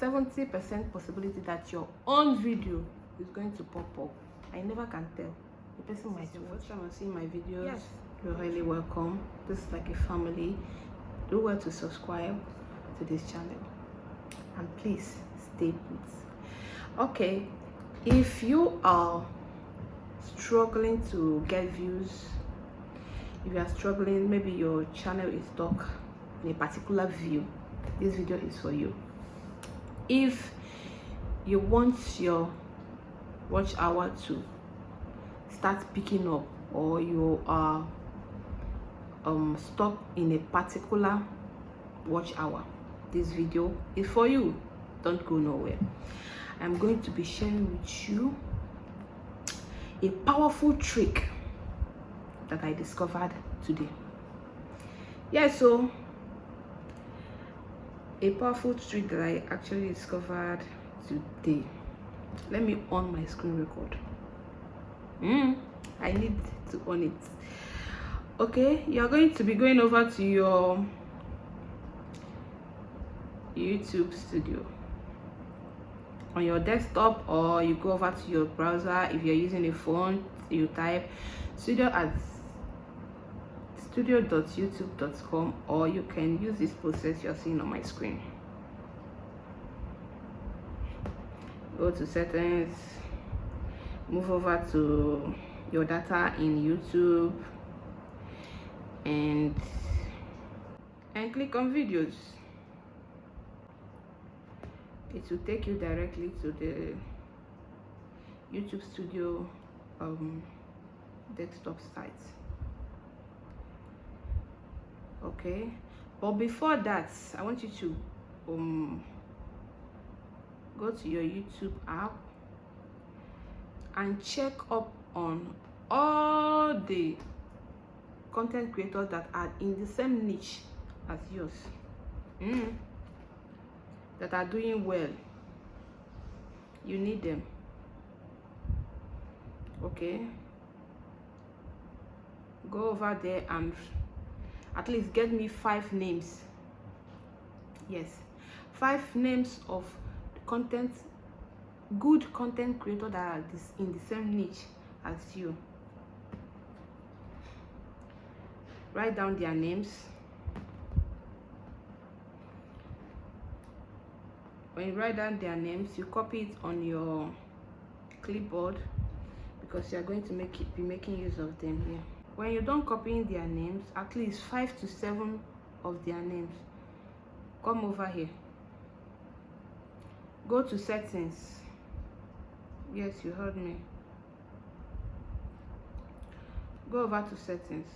70% possibility that your own video is going to pop up. I never can tell. The person might watch. First time I see my videos, yes, you're really welcome. This is like a family. Do well to subscribe to this channel, and please stay put. Okay, if you are struggling to get views, if you are struggling, maybe your channel is stuck in a particular view, this video is for you. If you want your watch hour to start picking up, or you are stuck in a particular watch hour, this video is for you. Don't go nowhere. I'm going to be sharing with you a powerful trick that I discovered today. Yeah, so a powerful trick that I actually discovered today. Let me on my screen record. I need to on it. Okay, you're going to be going over to your YouTube studio on your desktop, or you go over to your browser. If you're using a phone, you type studio.youtube.com, or you can use this process you're seeing on my screen. Go to settings, move over to your data in YouTube, and click on videos. It will take you directly to the YouTube studio desktop site. Okay, but before that, I want you to go to your YouTube app and check up on all the content creators that are in the same niche as yours, that are doing well. You need them. Okay, go over there and at least get me 5 names. Yes, 5 names of good content creators that are in the same niche as you. Write down their names. When you write down their names, you copy it on your clipboard, because you are going to be making use of them here. When you're done copying their names, at least 5 to 7 of their names, come over here. Go to settings. Yes, you heard me. Go over to settings.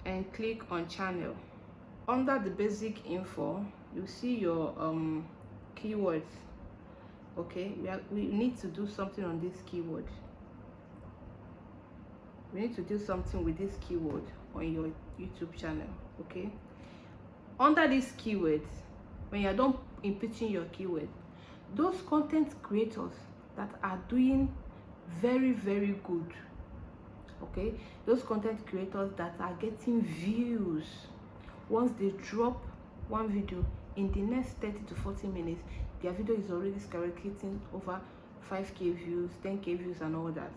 And click on channel. Under the basic info, you see your keywords. Okay, we need to do something on this keyword. We need to do something with this keyword on your YouTube channel. Okay, under this keyword, when you're done inputting your keyword, those content creators that are doing very, very good, okay, those content creators that are getting views, once they drop one video, in the next 30 to 40 minutes, their video is already skyrocketing over 5k views, 10k views, and all that,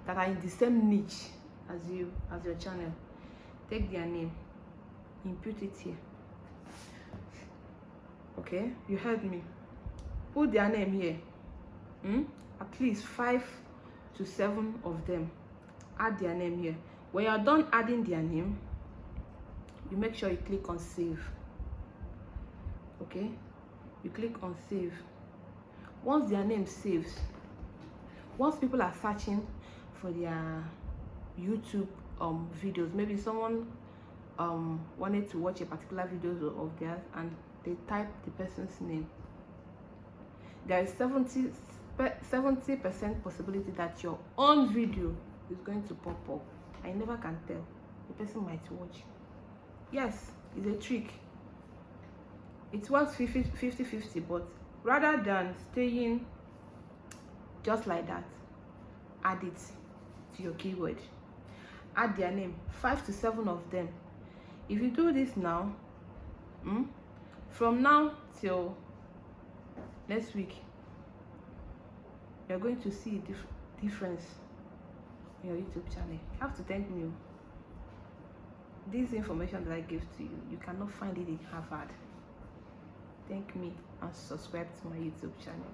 that are in the same niche as you, as your channel. Take their name, input it here. Okay, you heard me. Put their name here. At least 5 to 7 of them. Add their name here. When you're done adding their name, you make sure you click on save. Okay, you click on save. Once their name saves, once people are searching for their YouTube videos, maybe someone wanted to watch a particular video of theirs and they type the person's name, there is 70% possibility that your own video is going to pop up. I never can tell. The person might watch. Yes, it's a trick. It works 50-50, but rather than staying just like that, add it to your keyword. add their name, 5 to 7 of them. If you do this now, from now till next week, you're going to see a difference in your YouTube channel. You have to thank me. This information that I give to you, you cannot find it in Harvard. Thank me and subscribe to my YouTube channel.